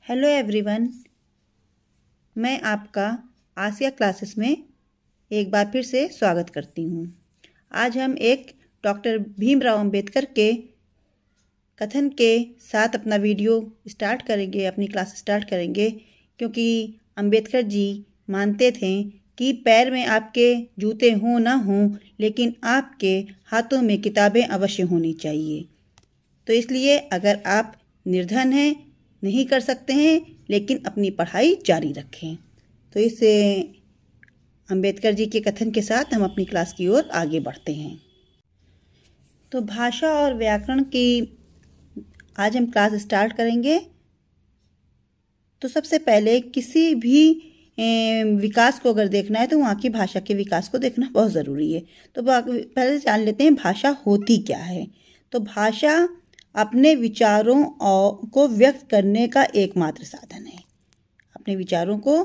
Hello everyone, मैं आपका आसिया classes में एक बार फिर से स्वागत करती हूँ। आज हम एक डॉक्टर भीमराव अंबेडकर के कथन के साथ अपना वीडियो स्टार्ट करेंगे, अपनी क्लास स्टार्ट करेंगे, क्योंकि अंबेडकर जी मानते थे कि पैर में आपके जूते हों ना हों, लेकिन आपके हाथों में किताबें अवश्य होनी चाहिए। तो इसलिए अगर आप निर्धन हैं, नहीं कर सकते हैं, लेकिन अपनी पढ़ाई जारी रखें। तो इस अंबेडकर जी के कथन के साथ हम अपनी क्लास की ओर आगे बढ़ते हैं। तो भाषा और व्याकरण की आज हम क्लास स्टार्ट करेंगे। तो सबसे पहले किसी भी विकास को अगर देखना है तो वहाँ की भाषा के विकास को देखना बहुत ज़रूरी है। तो पहले जान लेते हैं भाषा होती क्या है। तो भाषा अपने विचारों को व्यक्त करने का एकमात्र साधन है। अपने विचारों को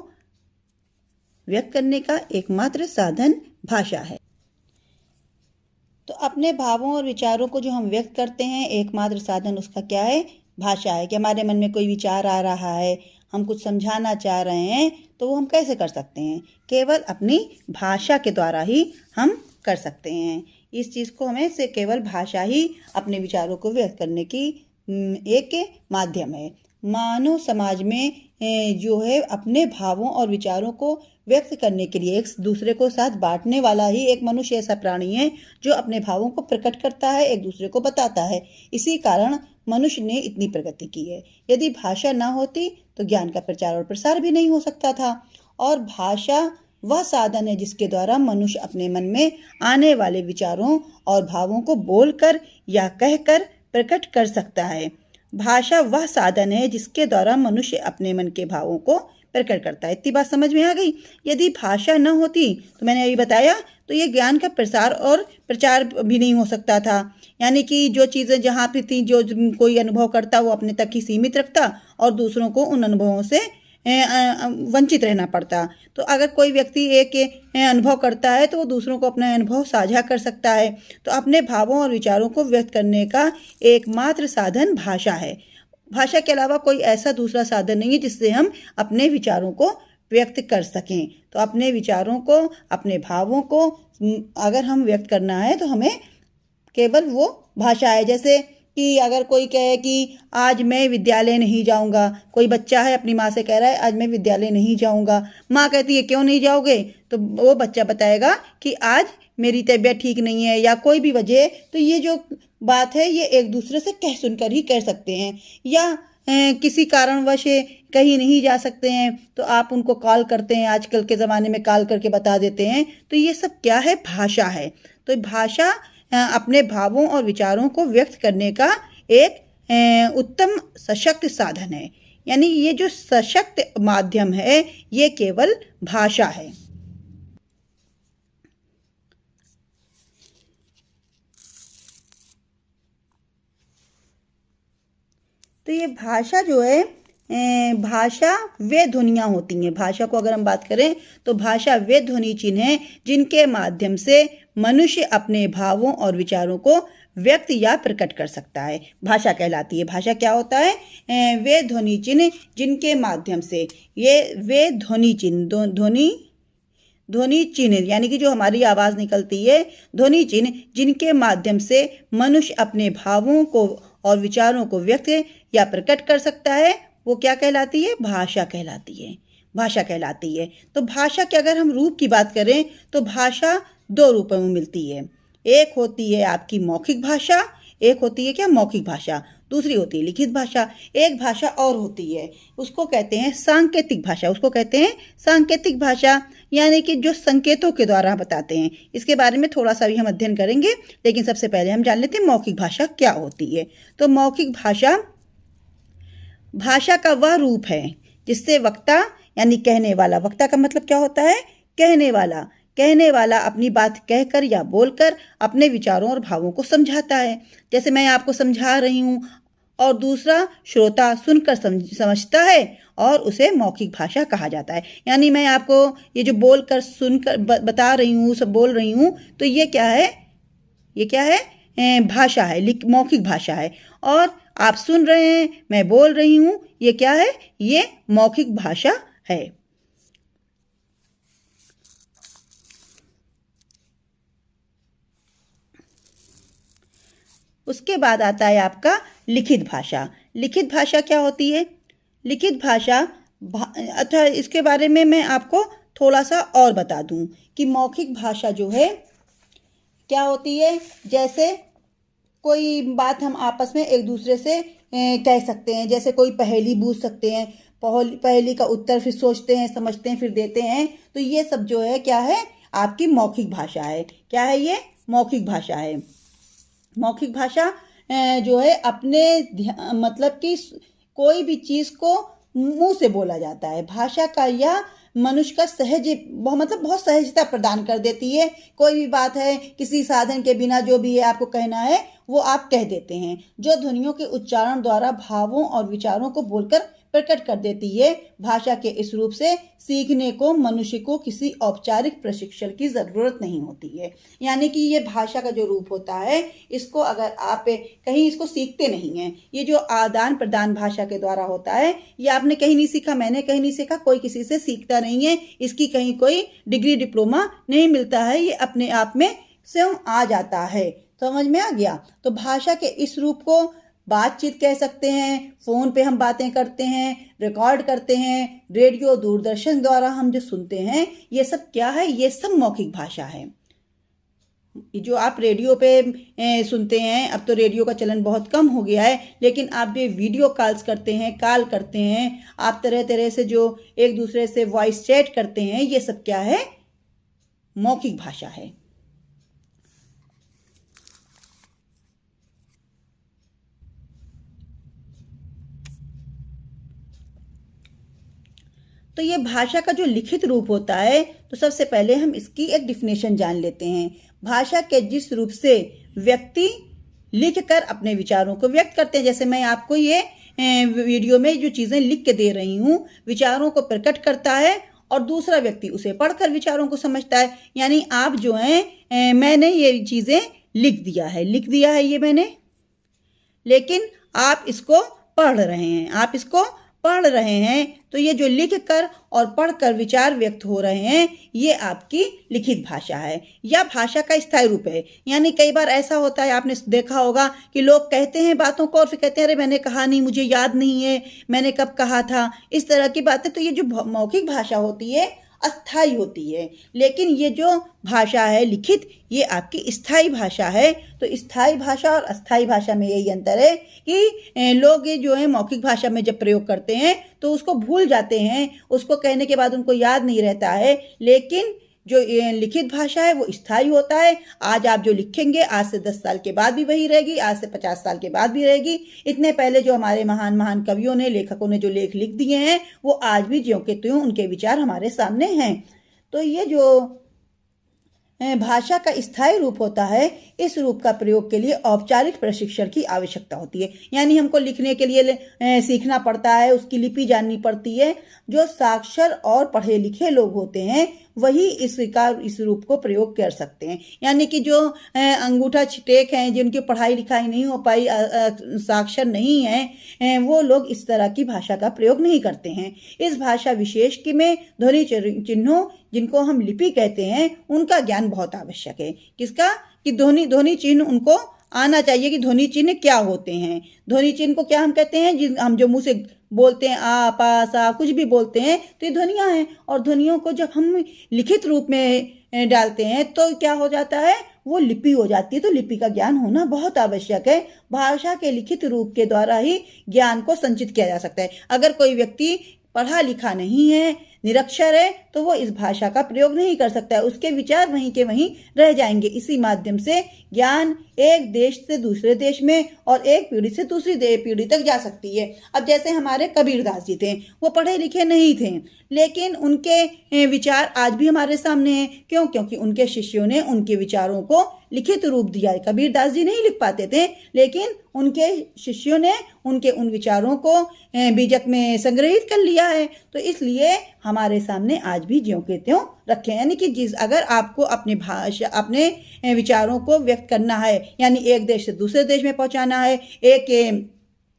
व्यक्त करने का एकमात्र साधन भाषा है। तो अपने भावों और विचारों को जो हम व्यक्त करते हैं, एकमात्र साधन उसका क्या है? भाषा है। कि हमारे मन में कोई विचार आ रहा है, हम कुछ समझाना चाह रहे हैं, तो वो हम कैसे कर सकते हैं? केवल अपनी भाषा के द्वारा ही हम कर सकते हैं। इस चीज़ को हमें से केवल भाषा ही अपने विचारों को व्यक्त करने की एक माध्यम है। मानव समाज में जो है अपने भावों और विचारों को व्यक्त करने के लिए एक दूसरे को साथ बांटने वाला ही एक मनुष्य ऐसा प्राणी है जो अपने भावों को प्रकट करता है, एक दूसरे को बताता है। इसी कारण मनुष्य ने इतनी प्रगति की है। यदि भाषा ना होती तो ज्ञान का प्रचार और प्रसार भी नहीं हो सकता था। और भाषा वह साधन है जिसके द्वारा मनुष्य अपने मन में आने वाले विचारों और भावों को बोलकर या कहकर प्रकट कर सकता है। भाषा वह साधन है जिसके द्वारा मनुष्य अपने मन के भावों को प्रकट करता है। इतनी बात समझ में आ गई। यदि भाषा न होती तो मैंने अभी बताया तो ये ज्ञान का प्रसार और प्रचार भी नहीं हो सकता था। यानी कि जो चीज़ें जहाँ पे थी, जो कोई अनुभव करता वो अपने तक ही सीमित रखता और दूसरों को उन अनुभवों से वंचित रहना पड़ता। तो अगर कोई व्यक्ति एक अनुभव करता है तो वो दूसरों को अपना अनुभव साझा कर सकता है। तो अपने भावों और विचारों को व्यक्त करने का एकमात्र साधन भाषा है। भाषा के अलावा कोई ऐसा दूसरा साधन नहीं है जिससे हम अपने विचारों को व्यक्त कर सकें। तो अपने विचारों को, अपने भावों को अगर हम व्यक्त करना है तो हमें केवल वो भाषा है। जैसे कि अगर कोई कहे कि आज मैं विद्यालय नहीं जाऊंगा, कोई बच्चा है अपनी माँ से कह रहा है आज मैं विद्यालय नहीं जाऊंगा, माँ कहती है क्यों नहीं जाओगे, तो वो बच्चा बताएगा कि आज मेरी तबीयत ठीक नहीं है या कोई भी वजह। तो ये जो बात है ये एक दूसरे से कह सुनकर ही कह सकते हैं। या किसी कारणवश कहीं नहीं जा सकते हैं तो आप उनको कॉल करते हैं, आजकल के ज़माने में कॉल करके बता देते हैं। तो ये सब क्या है? भाषा है। तो भाषा अपने भावों और विचारों को व्यक्त करने का एक उत्तम सशक्त साधन है। यानी ये जो सशक्त माध्यम है ये केवल भाषा है। तो ये भाषा जो है, भाषा वे ध्वनियाँ होती हैं। भाषा को अगर हम बात करें तो भाषा वे ध्वनि चिन्ह हैं जिनके माध्यम से मनुष्य अपने भावों और विचारों को व्यक्त या प्रकट कर सकता है। भाषा कहलाती है। भाषा क्या होता है? वे ध्वनि चिन्ह जिनके माध्यम से, ये वे ध्वनि चिन्ह, ध्वनि चिन्ह यानी कि जो हमारी आवाज़ निकलती है, ध्वनि चिन्ह जिनके माध्यम से मनुष्य अपने भावों को और विचारों को व्यक्त या प्रकट कर सकता है, वो क्या कहलाती है? भाषा कहलाती है। भाषा कहलाती है। तो भाषा के अगर हम रूप की बात करें तो भाषा दो रूपों में मिलती है। एक होती है आपकी मौखिक भाषा, एक होती है क्या? मौखिक भाषा। दूसरी होती है लिखित भाषा। एक भाषा और होती है, उसको कहते हैं सांकेतिक भाषा। उसको कहते हैं सांकेतिक भाषा, यानी कि जो संकेतों के द्वारा बताते हैं। इसके बारे में थोड़ा सा भी हम अध्ययन करेंगे, लेकिन सबसे पहले हम जान लेते हैं मौखिक भाषा क्या होती है। तो मौखिक भाषा भाषा का वह रूप है जिससे वक्ता यानी कहने वाला, वक्ता का मतलब क्या होता है? कहने वाला अपनी बात कहकर या बोलकर अपने विचारों और भावों को समझाता है। जैसे मैं आपको समझा रही हूँ और दूसरा श्रोता सुनकर समझता है और उसे मौखिक भाषा कहा जाता है। यानी मैं आपको ये जो बोलकर सुनकर बता रही हूँ, सब बोल रही हूँ, तो ये क्या है? ये क्या है? भाषा है, मौखिक भाषा है। और आप सुन रहे हैं, मैं बोल रही हूँ, ये क्या है? ये मौखिक भाषा है। उसके बाद आता है आपका लिखित भाषा। लिखित भाषा क्या होती है? लिखित भाषा अच्छा, इसके बारे में मैं आपको थोड़ा सा और बता दूं कि मौखिक भाषा जो है क्या होती है। जैसे कोई बात हम आपस में एक दूसरे से कह सकते हैं, जैसे कोई पहेली पूछ सकते हैं, पहेली का उत्तर फिर सोचते हैं, समझते हैं, फिर देते हैं। तो ये सब जो है क्या है? आपकी मौखिक भाषा है। क्या है ये? मौखिक भाषा है। मौखिक भाषा जो है अपने मतलब कि कोई भी चीज़ को मुंह से बोला जाता है। भाषा का यह मनुष्य का सहज मतलब बहुत सहजता प्रदान कर देती है। कोई भी बात है, किसी साधन के बिना जो भी है आपको कहना है वो आप कह देते हैं, जो ध्वनियों के उच्चारण द्वारा भावों और विचारों को बोलकर प्रकट कर देती है। भाषा के इस रूप से सीखने को मनुष्य को किसी औपचारिक प्रशिक्षण की ज़रूरत नहीं होती है। यानी कि ये भाषा का जो रूप होता है, इसको अगर आप कहीं इसको सीखते नहीं हैं, ये जो आदान प्रदान भाषा के द्वारा होता है, ये आपने कहीं नहीं सीखा, मैंने कहीं नहीं सीखा, कोई किसी से सीखता नहीं है। इसकी कहीं कोई डिग्री डिप्लोमा नहीं मिलता है, ये अपने आप में स्वयं आ जाता है। समझ में आ गया? तो भाषा के इस रूप को बातचीत कह सकते हैं। फ़ोन पे हम बातें करते हैं, रिकॉर्ड करते हैं, रेडियो दूरदर्शन द्वारा हम जो सुनते हैं, ये सब क्या है? ये सब मौखिक भाषा है। जो आप रेडियो पे सुनते हैं, अब तो रेडियो का चलन बहुत कम हो गया है, लेकिन आप जो वीडियो कॉल्स करते हैं, कॉल करते हैं, आप तरह तरह से जो एक दूसरे से वॉइस चैट करते हैं, ये सब क्या है? मौखिक भाषा है। तो ये भाषा का जो लिखित रूप होता है, तो सबसे पहले हम इसकी एक डिफिनेशन जान लेते हैं। भाषा के जिस रूप से व्यक्ति लिखकर अपने विचारों को व्यक्त करते हैं, जैसे मैं आपको ये वीडियो में जो चीज़ें लिख के दे रही हूँ, विचारों को प्रकट करता है और दूसरा व्यक्ति उसे पढ़कर विचारों को समझता है। यानी आप जो हैं, मैंने ये चीज़ें लिख दिया है ये मैंने, लेकिन आप इसको पढ़ रहे हैं, तो ये जो लिख कर और पढ़कर विचार व्यक्त हो रहे हैं, ये आपकी लिखित भाषा है या भाषा का स्थायी रूप है। यानी कई बार ऐसा होता है, आपने देखा होगा कि लोग कहते हैं बातों को और फिर कहते हैं अरे मैंने कहा नहीं, मुझे याद नहीं है, मैंने कब कहा था, इस तरह की बातें। तो ये जो मौखिक भाषा होती है अस्थाई होती है, लेकिन ये जो भाषा है लिखित, ये आपकी स्थायी भाषा है। तो स्थायी भाषा और अस्थाई भाषा में यही अंतर है कि लोग ये जो है मौखिक भाषा में जब प्रयोग करते हैं तो उसको भूल जाते हैं, उसको कहने के बाद उनको याद नहीं रहता है। लेकिन जो लिखित भाषा है वो स्थायी होता है। आज आप जो लिखेंगे, आज से 10 साल के बाद भी वही रहेगी, आज से 50 साल के बाद भी रहेगी। इतने पहले जो हमारे महान महान कवियों ने, लेखकों ने जो लेख लिख दिए हैं, वो आज भी ज्यों के त्यों उनके विचार हमारे सामने हैं। तो ये जो भाषा का स्थायी रूप होता है, इस रूप का प्रयोग के लिए औपचारिक प्रशिक्षण की आवश्यकता होती है। यानी हमको लिखने के लिए सीखना पड़ता है, उसकी लिपि जाननी पड़ती है। जो साक्षर और पढ़े लिखे लोग होते हैं वही इस रूप को प्रयोग कर सकते हैं। यानी कि जो अंगूठा छिटेक हैं, जिनकी पढ़ाई लिखाई नहीं हो पाई, साक्षर नहीं है, वो लोग इस तरह की भाषा का प्रयोग नहीं करते हैं। इस भाषा विशेष की में ध्वनि चिन्हों, जिनको हम लिपि कहते हैं, उनका ज्ञान बहुत आवश्यक है। किसका? कि ध्वनि चिन्ह उनको आना चाहिए कि ध्वनि चिन्ह क्या होते हैं। ध्वनि चिन्ह को क्या हम कहते हैं? हम जो मुंह से बोलते हैं, आ पा सा कुछ भी बोलते हैं, तो ये ध्वनियाँ हैं। और ध्वनियों को जब हम लिखित रूप में डालते हैं तो क्या हो जाता है? वो लिपि हो जाती है। तो लिपि का ज्ञान होना बहुत आवश्यक है। भाषा के लिखित रूप के द्वारा ही ज्ञान को संचित किया जा सकता है। अगर कोई व्यक्ति पढ़ा लिखा नहीं है, निरक्षर है, तो वो इस भाषा का प्रयोग नहीं कर सकता है। उसके विचार वहीं के वहीं रह जाएंगे। इसी माध्यम से ज्ञान एक देश से दूसरे देश में और एक पीढ़ी से दूसरी पीढ़ी तक जा सकती है। अब जैसे हमारे कबीरदास जी थे, वो पढ़े लिखे नहीं थे, लेकिन उनके विचार आज भी हमारे सामने हैं। क्यों? क्योंकि उनके शिष्यों ने उनके विचारों को लिखित रूप दिया है। कबीरदास जी नहीं लिख पाते थे, लेकिन उनके शिष्यों ने उनके उन विचारों को बीजक में संग्रहित कर लिया है। तो इसलिए हमारे सामने आज भी ज्यों के त्यों रखे। यानी कि अगर आपको अपने भाषा, अपने विचारों को व्यक्त करना है, यानी एक देश से दूसरे देश में पहुंचाना है, एक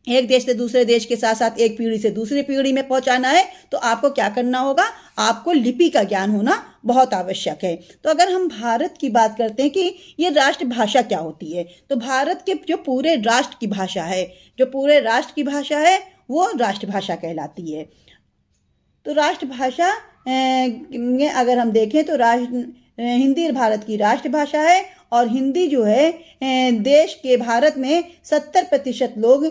एक देश से दूसरे देश के साथ साथ एक पीढ़ी से दूसरी पीढ़ी में पहुंचाना है तो आपको क्या करना होगा, आपको लिपि का ज्ञान होना बहुत आवश्यक है। तो अगर हम भारत की बात करते हैं कि ये राष्ट्रभाषा क्या होती है, तो भारत के जो पूरे राष्ट्र की भाषा है, जो पूरे राष्ट्र की भाषा है वो राष्ट्रभाषा कहलाती है। तो राष्ट्रभाषा में अगर हम देखें तो हिंदी भारत की राष्ट्रभाषा है और हिंदी जो है देश के भारत में 70% लोग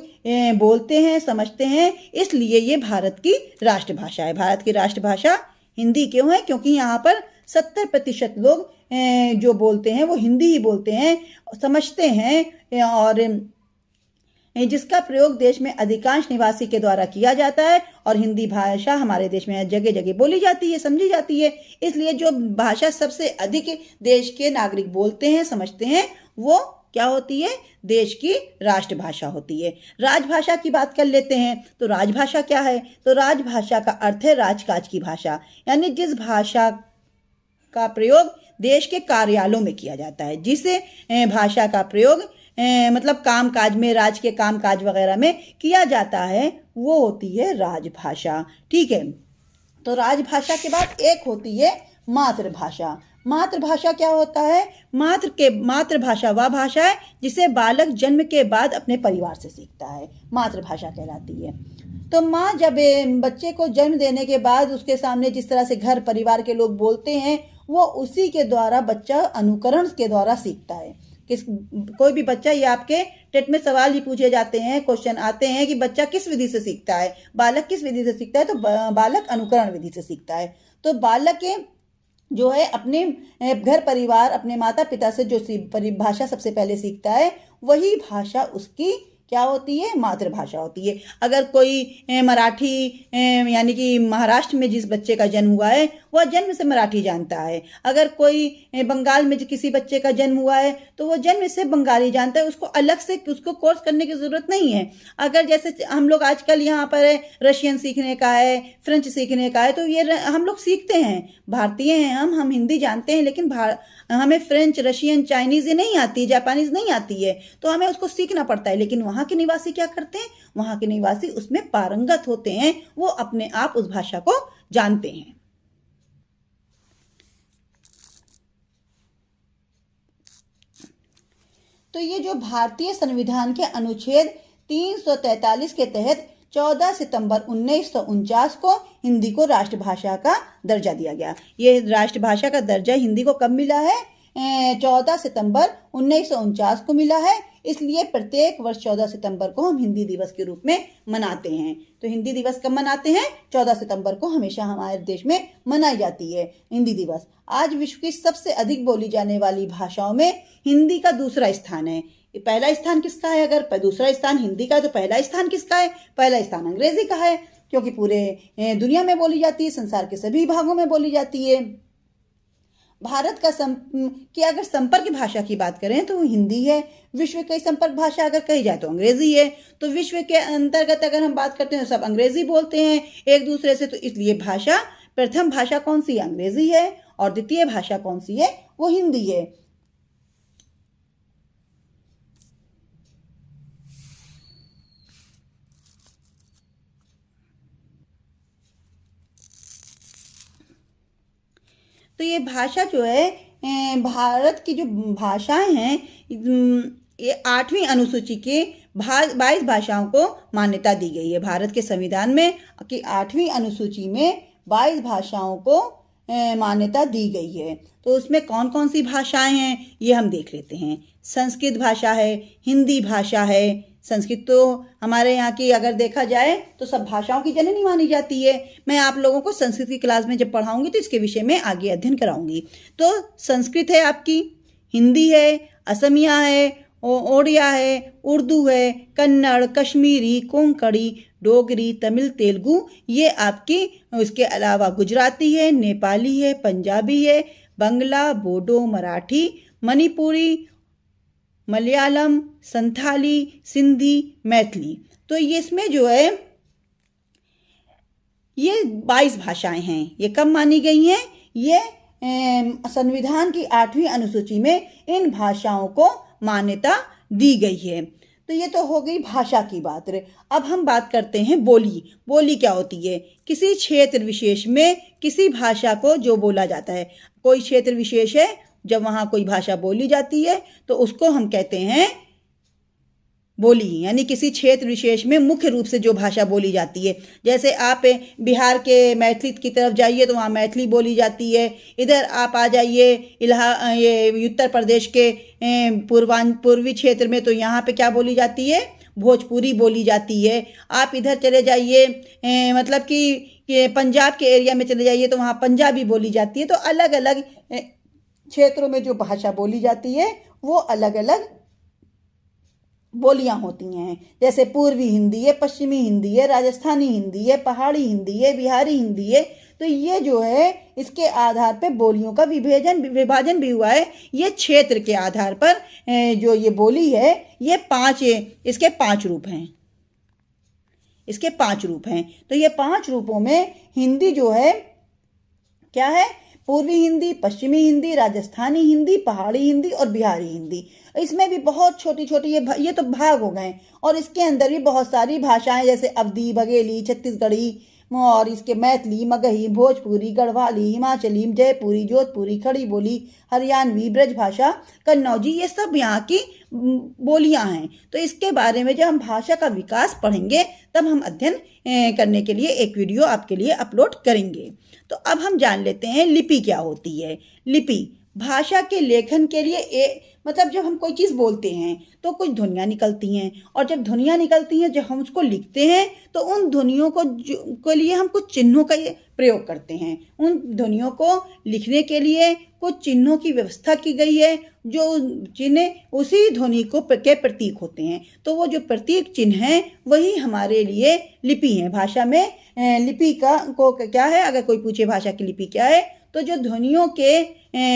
बोलते हैं, समझते हैं, इसलिए ये भारत की राष्ट्रभाषा है। भारत की राष्ट्रभाषा हिंदी क्यों है? क्योंकि यहाँ पर 70% लोग जो बोलते हैं वो हिंदी ही बोलते हैं, समझते हैं और जिसका प्रयोग देश में अधिकांश निवासी के द्वारा किया जाता है और हिंदी भाषा हमारे देश में जगह जगह बोली जाती है, समझी जाती है। इसलिए जो भाषा सबसे अधिक देश के नागरिक बोलते हैं, समझते हैं, वो क्या होती है? देश की राष्ट्रभाषा होती है। राजभाषा की बात कर लेते हैं। तो राजभाषा क्या है? तो राजभाषा का अर्थ है राजकाज की भाषा, यानी जिस भाषा का प्रयोग देश के कार्यालयों में किया जाता है, जिसे भाषा का प्रयोग मतलब कामकाज में, राज के कामकाज वगैरह में किया जाता है, वो होती है राजभाषा। ठीक है। तो राजभाषा के बाद एक होती है मातृभाषा। मातृभाषा क्या होता है? मातृभाषा वह भाषा है जिसे बालक जन्म के बाद अपने परिवार से सीखता है, मातृभाषा कहलाती है। तो माँ जब बच्चे को जन्म देने के बाद उसके सामने जिस तरह से घर परिवार के लोग बोलते हैं, वो उसी के द्वारा बच्चा अनुकरण के द्वारा सीखता है। कोई भी बच्चा, ये आपके टेट में सवाल ही पूछे जाते हैं, क्वेश्चन आते हैं कि बच्चा किस विधि से सीखता है, बालक किस विधि से सीखता है? तो बालक अनुकरण विधि से सीखता है। तो बालक जो है अपने घर परिवार, अपने माता पिता से जो भाषा सबसे पहले सीखता है, वही भाषा उसकी क्या होती है? मातृभाषा होती है। अगर कोई मराठी यानी कि महाराष्ट्र में जिस बच्चे का जन्म हुआ है वह जन्म से मराठी जानता है। अगर कोई बंगाल में किसी बच्चे का जन्म हुआ है तो वो जन्म से बंगाली जानता है, उसको अलग से उसको कोर्स करने की ज़रूरत नहीं है। अगर जैसे हम लोग आजकल यहाँ पर रशियन सीखने का है, फ्रेंच सीखने का है, तो ये हम लोग सीखते हैं, भारतीय हैं हम हिंदी जानते हैं, लेकिन हमें फ्रेंच, रशियन, चाइनीज़ ये नहीं आती, जापानीज़ नहीं आती है, तो हमें उसको सीखना पड़ता है। लेकिन वहाँ के निवासी क्या करते हैं? वहाँ के निवासी उसमें पारंगत होते हैं, वो अपने आप उस भाषा को जानते हैं। तो ये जो भारतीय संविधान के अनुच्छेद 343 के तहत 14 सितंबर 1949 को हिंदी को राष्ट्रभाषा का दर्जा दिया गया। ये राष्ट्रभाषा का दर्जा हिंदी को कब मिला है? 14 सितंबर 1949 को मिला है। इसलिए प्रत्येक वर्ष 14 सितंबर को हम हिंदी दिवस के रूप में मनाते हैं। तो हिंदी दिवस कब मनाते हैं? 14 सितंबर को हमेशा हमारे देश में मनाई जाती है हिंदी दिवस। आज विश्व की सबसे अधिक बोली जाने वाली भाषाओं में हिंदी का दूसरा स्थान है। पहला स्थान किसका है? अगर दूसरा स्थान हिंदी का है तो पहला स्थान किसका है? पहला स्थान अंग्रेजी का है, क्योंकि पूरे दुनिया में बोली जाती है, संसार के सभी भागों में बोली जाती है। भारत का की अगर संपर्क भाषा की बात करें तो हिंदी है। विश्व की संपर्क भाषा अगर कही जाए तो अंग्रेजी है। तो विश्व के अंतर्गत अगर हम बात करते हैं तो सब अंग्रेजी बोलते हैं एक दूसरे से, तो इसलिए भाषा, प्रथम भाषा कौन सी है? अंग्रेजी है, और द्वितीय भाषा कौन सी है? वो हिंदी है। तो ये भाषा जो है, भारत की जो भाषाएं हैं, ये 8वीं अनुसूची के 22 भाषाओं को मान्यता दी गई है। भारत के संविधान में कि 8वीं अनुसूची में 22 भाषाओं को मान्यता दी गई है। तो उसमें कौन कौन सी भाषाएं हैं ये हम देख लेते हैं। संस्कृत भाषा है, हिंदी भाषा है। संस्कृत तो हमारे यहाँ की अगर देखा जाए तो सब भाषाओं की जननी मानी जाती है। मैं आप लोगों को संस्कृत की क्लास में जब पढ़ाऊंगी तो इसके विषय में आगे अध्ययन कराऊंगी। तो संस्कृत है आपकी, हिंदी है, असमिया है, ओडिया है, उर्दू है, कन्नड़, कश्मीरी, कोंकणी, डोगरी, तमिल, तेलुगु, ये आपकी। उसके अलावा गुजराती है, नेपाली है, पंजाबी है, बंगला, बोडो, मराठी, मणिपुरी, मलयालम, संथाली, सिंधी, मैथिली। तो ये इसमें जो है ये 22 भाषाएं हैं। ये कब मानी गई हैं? ये संविधान की 8वीं अनुसूची में इन भाषाओं को मान्यता दी गई है। तो ये तो हो गई भाषा की बात रे। अब हम बात करते हैं बोली। बोली क्या होती है? किसी क्षेत्र विशेष में किसी भाषा को जो बोला जाता है। कोई क्षेत्र विशेष है, जब वहाँ कोई भाषा बोली जाती है तो उसको हम कहते हैं बोली। यानी किसी क्षेत्र विशेष में मुख्य रूप से जो भाषा बोली जाती है। जैसे आप बिहार के मैथिली की तरफ जाइए तो वहाँ मैथिली बोली जाती है। इधर आप आ जाइए ये उत्तर प्रदेश के पूर्वी क्षेत्र में, तो यहाँ पे क्या बोली जाती है? भोजपुरी बोली जाती है। आप इधर चले जाइए मतलब कि पंजाब के एरिया में चले जाइए तो वहाँ पंजाबी बोली जाती है। तो अलग अलग क्षेत्रों में जो भाषा बोली जाती है वो अलग अलग बोलियां होती हैं। जैसे पूर्वी हिंदी है, पश्चिमी हिंदी है, राजस्थानी हिंदी है, पहाड़ी हिंदी है, बिहारी हिंदी है। तो ये जो है इसके आधार पे बोलियों का विभाजन भी हुआ है। ये क्षेत्र के आधार पर जो ये बोली है ये इसके पांच रूप हैं। इसके पांच रूप हैं। तो ये पांच रूपों में हिंदी जो है क्या है? पूर्वी हिंदी, पश्चिमी हिंदी, राजस्थानी हिंदी, पहाड़ी हिंदी और बिहारी हिंदी। इसमें भी बहुत छोटी छोटी ये तो भाग हो गए। और इसके अंदर भी बहुत सारी भाषाएं जैसे अवधी, बघेली, छत्तीसगढ़ी और इसके मैथिली, मगही, भोजपुरी, गढ़वाली, हिमाचली, जयपुरी, जोधपुरी, खड़ी बोली, हरियाणवी, ब्रज भाषा, कन्नौजी, ये सब यहाँ की बोलियां हैं। तो इसके बारे में जब हम भाषा का विकास पढ़ेंगे तब हम अध्ययन करने के लिए एक वीडियो आपके लिए अपलोड करेंगे। तो अब हम जान लेते हैं लिपि क्या होती है। लिपि भाषा के लेखन के लिए मतलब जब हम कोई चीज़ बोलते हैं तो कुछ ध्वनियाँ निकलती हैं, और जब ध्वनियाँ निकलती हैं, जब हम उसको लिखते हैं तो उन ध्वनियों के लिए हम कुछ चिन्हों का प्रयोग करते हैं। उन ध्वनियों को लिखने के लिए कुछ चिन्हों की व्यवस्था की गई है, जो चिन्ह उसी ध्वनि के प्रतीक होते हैं। तो वो जो प्रतीक चिन्ह हैं वही हमारे लिए लिपि हैं। भाषा में लिपि को क्या है? अगर कोई पूछे भाषा की लिपि क्या है, तो जो ध्वनियों के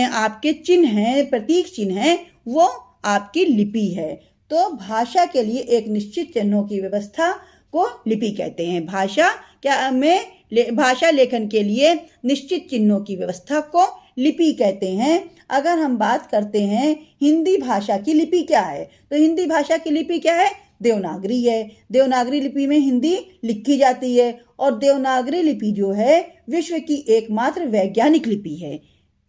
आपके चिन्ह हैं, प्रतीक चिन्ह हैं, वो आपकी लिपि है। तो भाषा के लिए एक निश्चित चिन्हों की व्यवस्था को लिपि कहते हैं। भाषा लेखन के लिए निश्चित चिन्हों की व्यवस्था को लिपि कहते हैं। अगर हम बात करते हैं हिंदी भाषा की लिपि क्या है, तो हिंदी भाषा की लिपि क्या है? देवनागरी है। देवनागरी लिपि में हिंदी लिखी जाती है, और देवनागरी लिपि जो है विश्व की एकमात्र वैज्ञानिक लिपि है।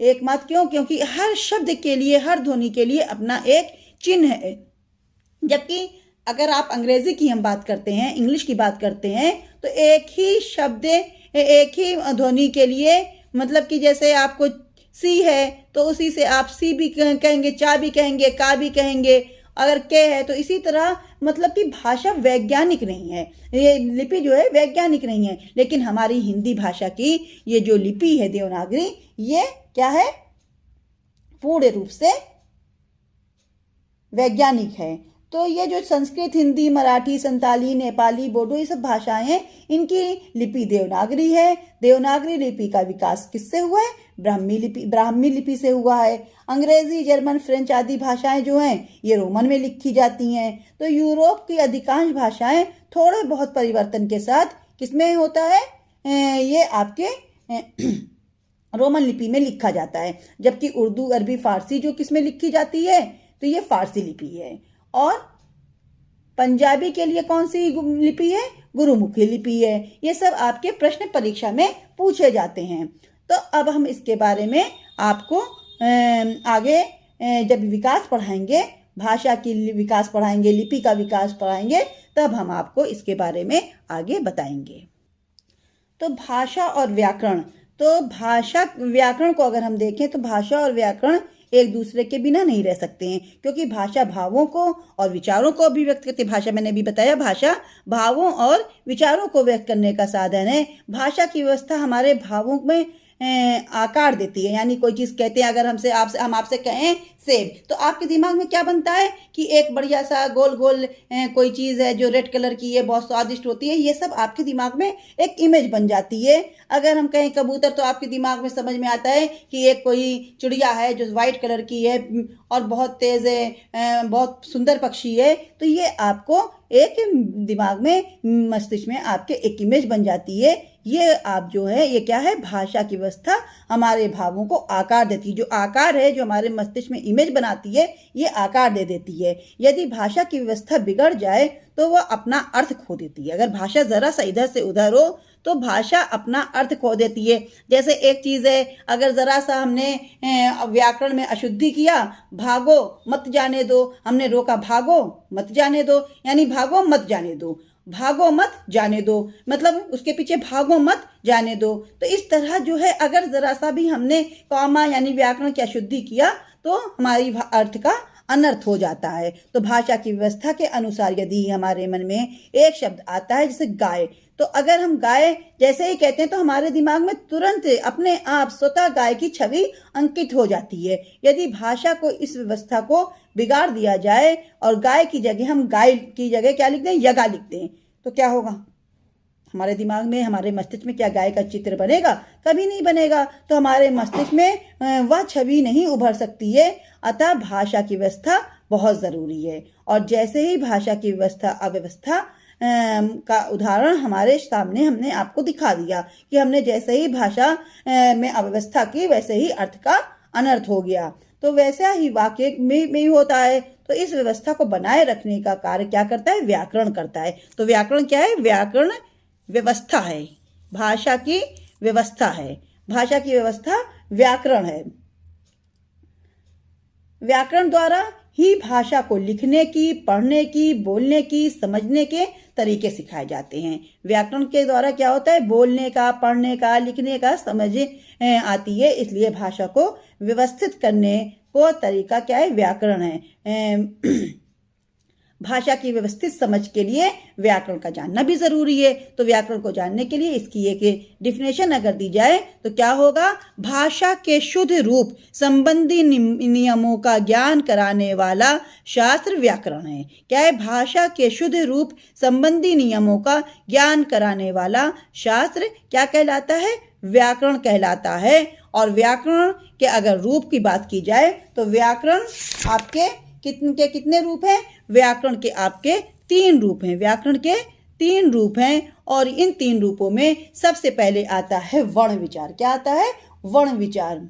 एकमात्र क्यों? क्योंकि हर शब्द के लिए, हर ध्वनि के लिए अपना एक चिन्ह है। जबकि अगर आप अंग्रेजी की हम बात करते हैं, इंग्लिश की बात करते हैं, तो एक ही शब्द, एक ही ध्वनि के लिए, मतलब कि जैसे आपको सी है तो उसी से आप सी भी कहेंगे, चा भी कहेंगे, का भी कहेंगे। अगर के है तो इसी तरह, मतलब कि भाषा वैज्ञानिक नहीं है, ये लिपि जो है वैज्ञानिक नहीं है। लेकिन हमारी हिंदी भाषा की ये जो लिपि है देवनागरी, ये क्या है? पूर्ण रूप से वैज्ञानिक है। तो ये जो संस्कृत, हिंदी, मराठी, संताली, नेपाली, बोडो, ये सब भाषाएं हैं, इनकी लिपि देवनागरी है। देवनागरी लिपि का विकास किससे हुआ है? ब्राह्मी लिपि से हुआ है। अंग्रेजी, जर्मन, फ्रेंच आदि भाषाएं जो हैं ये रोमन में लिखी जाती हैं। तो यूरोप की अधिकांश भाषाएं थोड़े बहुत परिवर्तन के साथ किसमें होता है? ये आपके रोमन लिपि में लिखा जाता है। जबकि उर्दू, अरबी, फारसी जो किसमें लिखी जाती है, तो ये फारसी लिपि है। और पंजाबी के लिए कौन सी लिपि है? गुरुमुखी लिपि है। ये सब आपके प्रश्न परीक्षा में पूछे जाते हैं। तो अब हम इसके बारे में आपको आगे जब विकास पढ़ाएंगे, भाषा की विकास पढ़ाएंगे, लिपि का विकास पढ़ाएंगे, तब हम आपको इसके बारे में आगे बताएंगे। तो भाषा और व्याकरण, तो भाषा व्याकरण को अगर हम देखें तो भाषा और व्याकरण एक दूसरे के बिना नहीं रह सकते हैं, क्योंकि भाषा भावों को और विचारों को अभिव्यक्त करती है। भाषा, मैंने भी बताया, भाषा भावों और विचारों को व्यक्त करने का साधन है। भाषा की व्यवस्था हमारे भावों में आकार देती है। यानी कोई चीज़ कहते हैं, अगर हम आपसे कहें सेब, तो आपके दिमाग में क्या बनता है कि एक बढ़िया सा गोल गोल कोई चीज़ है जो रेड कलर की है, बहुत स्वादिष्ट होती है। ये सब आपके दिमाग में एक इमेज बन जाती है। अगर हम कहें कबूतर, तो आपके दिमाग में समझ में आता है कि एक कोई चिड़िया है जो वाइट कलर की है और बहुत तेज़ है, बहुत सुंदर पक्षी है। तो ये आपको एक दिमाग में, मस्तिष्क में आपके एक इमेज बन जाती है। ये आप जो है, ये क्या है, भाषा की व्यवस्था हमारे भावों को आकार देती है। जो आकार है, जो हमारे मस्तिष्क में इमेज बनाती है, ये आकार दे देती है। यदि भाषा की व्यवस्था बिगड़ जाए तो वह अपना अर्थ खो देती है। अगर भाषा जरा सा इधर से उधर हो तो भाषा अपना अर्थ खो देती है। जैसे एक चीज़ है, अगर ज़रा सा हमने व्याकरण में अशुद्धि किया, भागो मत जाने दो, हमने रोका भागो मत जाने दो, यानी भागो मत जाने दो, भागो मत जाने दो, मतलब उसके पीछे भागो मत जाने दो। तो इस तरह जो है, अगर ज़रा सा भी हमने कॉमा यानी व्याकरण की अशुद्धि किया तो हमारी अर्थ का अनर्थ हो जाता है। तो भाषा की व्यवस्था के अनुसार यदि हमारे मन में एक शब्द आता है जैसे गाय, तो अगर हम गाय जैसे ही कहते हैं तो हमारे दिमाग में तुरंत अपने आप स्वतः गाय की छवि अंकित हो जाती है। यदि भाषा को, इस व्यवस्था को बिगाड़ दिया जाए और गाय की जगह हम गाय की जगह क्या लिख दें, यगा लिख दें, तो क्या होगा, हमारे दिमाग में, हमारे मस्तिष्क में क्या गाय का चित्र बनेगा? कभी नहीं बनेगा। तो हमारे मस्तिष्क में वह छवि नहीं उभर सकती है। अतः भाषा की व्यवस्था बहुत ज़रूरी है। और जैसे ही भाषा की व्यवस्था, अव्यवस्था का उदाहरण हमारे सामने हमने आपको दिखा दिया कि हमने जैसे ही भाषा में अव्यवस्था की, वैसे ही अर्थ का अनर्थ हो गया। तो वैसा ही वाक्य में भी होता है। तो इस व्यवस्था को बनाए रखने का कार्य क्या करता है? व्याकरण करता है। तो व्याकरण क्या है? व्याकरण व्यवस्था है, भाषा की व्यवस्था है। भाषा की व्यवस्था व्याकरण है। व्याकरण द्वारा ही भाषा को लिखने की, पढ़ने की, बोलने की, समझने के तरीके सिखाए जाते हैं। व्याकरण के द्वारा क्या होता है? बोलने का, पढ़ने का, लिखने का समझ आती है। इसलिए भाषा को व्यवस्थित करने को तरीका क्या है? व्याकरण है। भाषा की व्यवस्थित समझ के लिए व्याकरण का जानना भी जरूरी है। तो व्याकरण को जानने के लिए इसकी एक डिफिनेशन अगर दी जाए तो क्या होगा? भाषा के शुद्ध रूप संबंधी नियमों का ज्ञान कराने वाला शास्त्र व्याकरण है। क्या है? भाषा के शुद्ध रूप संबंधी नियमों का ज्ञान कराने वाला शास्त्र क्या कहलाता है? व्याकरण कहलाता है। और व्याकरण के अगर रूप की बात की जाए तो व्याकरण आपके कितने रूप हैं? व्याकरण के आपके 3 रूप हैं। व्याकरण के 3 रूप हैं। और इन 3 रूपों में सबसे पहले आता है वर्ण विचार। क्या आता है? वर्ण विचार।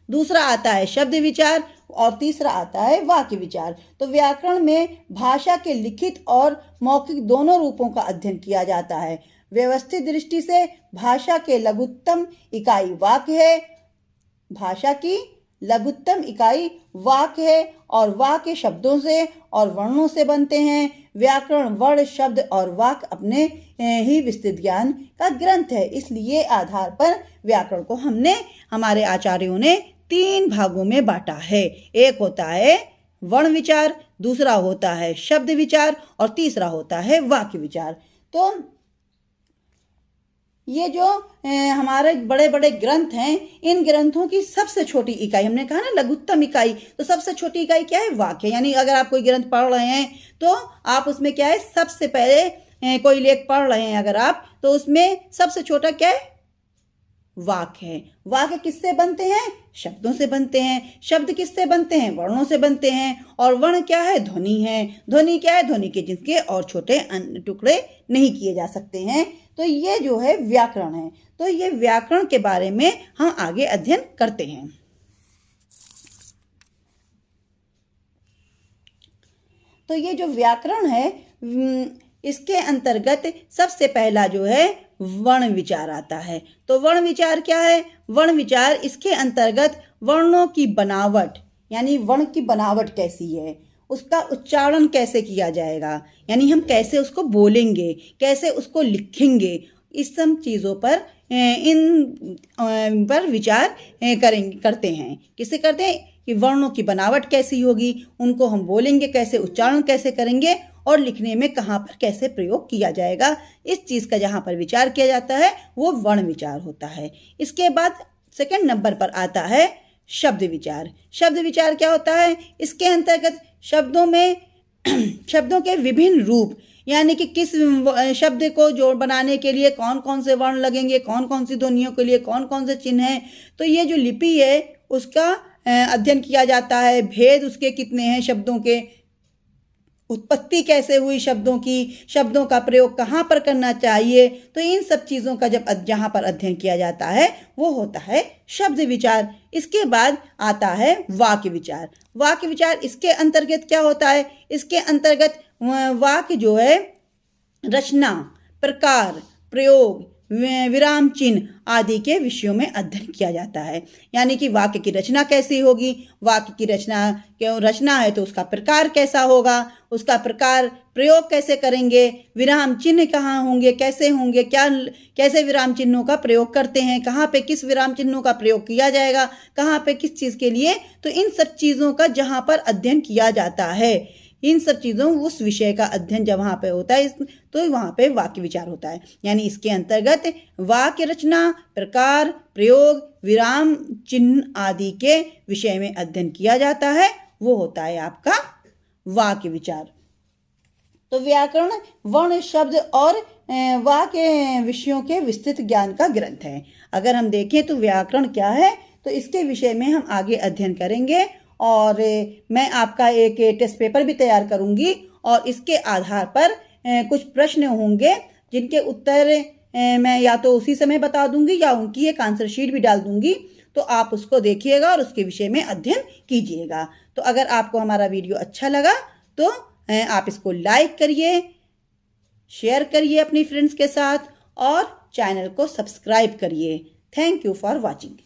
दूसरा आता है शब्द विचार और तीसरा आता है वाक्य विचार। तो व्याकरण में भाषा के लिखित और मौखिक दोनों रूपों का अध्ययन किया जाता है। व्यवस्थित दृष्टि से भाषा के लघुत्तम इकाई वाक्य है। भाषा की लघुत्तम इकाई वाक्य है और वाक्य शब्दों से और वर्णों से बनते हैं। व्याकरण वर्ण, शब्द और वाक्य अपने ही विस्तृत ज्ञान का ग्रंथ है। इसलिए आधार पर व्याकरण को हमारे आचार्यों ने 3 भागों में बांटा है। एक होता है वर्ण विचार, दूसरा होता है शब्द विचार और तीसरा होता है वाक्य विचार। तो ये जो हमारे बड़े बड़े ग्रंथ हैं, इन ग्रंथों की सबसे छोटी इकाई, हमने कहा ना लघुत्तम इकाई, तो सबसे छोटी इकाई क्या है? वाक्य। यानी अगर आप कोई ग्रंथ पढ़ रहे हैं तो आप उसमें क्या है? सबसे पहले कोई लेख पढ़ रहे हैं अगर आप, तो उसमें सबसे छोटा क्या है? वाक्य है। वाक्य किससे बनते हैं? शब्दों से बनते हैं। शब्द किससे बनते हैं? वर्णों से बनते हैं। और वर्ण क्या है? ध्वनि है। ध्वनि क्या है? ध्वनि के जिनके और छोटे टुकड़े नहीं किए जा सकते हैं। तो ये जो है व्याकरण है। तो ये व्याकरण के बारे में हम आगे अध्ययन करते हैं। तो ये जो व्याकरण है, इसके अंतर्गत सबसे पहला जो है वर्ण विचार आता है। तो वर्ण विचार क्या है? वर्ण विचार, इसके अंतर्गत वर्णों की बनावट, यानी वर्ण की बनावट कैसी है, उसका उच्चारण कैसे किया जाएगा, यानी हम कैसे उसको बोलेंगे, कैसे उसको लिखेंगे, इस सब चीज़ों पर इन पर विचार करते हैं। किससे करते हैं? कि वर्णों की बनावट कैसी होगी, उनको हम बोलेंगे कैसे, उच्चारण कैसे करेंगे और लिखने में कहाँ पर कैसे प्रयोग किया जाएगा। इस चीज़ का जहाँ पर विचार किया जाता है वो वर्ण विचार होता है। इसके बाद सेकंड नंबर पर आता है शब्द विचार। शब्द विचार क्या होता है? इसके अंतर्गत शब्दों में शब्दों के विभिन्न रूप, यानी कि किस शब्द को जोड़ बनाने के लिए कौन कौन से वर्ण लगेंगे, कौन कौन सी ध्वनियों के लिए कौन कौन से चिन्ह हैं। तो ये जो लिपि है उसका अध्ययन किया जाता है। भेद उसके कितने हैं शब्दों के, उत्पत्ति कैसे हुई शब्दों की, शब्दों का प्रयोग कहाँ पर करना चाहिए। तो इन सब चीज़ों का जब जहाँ पर अध्ययन किया जाता है वो होता है शब्द विचार। इसके बाद आता है वाक्य विचार। वाक्य विचार इसके अंतर्गत क्या होता है, इसके अंतर्गत वाक्य जो है रचना, प्रकार, प्रयोग, विराम चिन्ह आदि के विषयों में अध्ययन किया जाता है। यानी कि वाक्य की रचना कैसी होगी, वाक्य की रचना क्यों रचना है तो उसका प्रकार कैसा होगा, उसका प्रकार प्रयोग कैसे करेंगे, विराम चिन्ह कहाँ होंगे, कैसे होंगे, क्या कैसे विराम चिन्हों का प्रयोग करते हैं, कहाँ पे किस विराम चिन्हों का प्रयोग किया जाएगा, कहाँ पे किस चीज़ के लिए। तो इन सब चीज़ों का जहाँ पर अध्ययन किया जाता है, इन सब चीज़ों उस विषय का अध्ययन जब वहाँ पे होता है तो वहाँ पे वाक्य विचार होता है। यानी इसके अंतर्गत वाक्य रचना, प्रकार, प्रयोग, विराम चिन्ह आदि के विषय में अध्ययन किया जाता है, वो होता है आपका वाक्य विचार। तो व्याकरण वर्ण, शब्द और वाक्य विषयों के विस्तृत ज्ञान का ग्रंथ है। अगर हम देखें तो व्याकरण क्या है, तो इसके विषय में हम आगे अध्ययन करेंगे और मैं आपका एक टेस्ट पेपर भी तैयार करूंगी और इसके आधार पर कुछ प्रश्न होंगे जिनके उत्तर मैं या तो उसी समय बता दूंगी या उनकी एक आंसर शीट भी डाल दूंगी। तो आप उसको देखिएगा और उसके विषय में अध्ययन कीजिएगा। तो अगर आपको हमारा वीडियो अच्छा लगा तो आप इसको लाइक करिए, शेयर करिए अपनी फ्रेंड्स के साथ और चैनल को सब्सक्राइब करिए। Thank you for watching.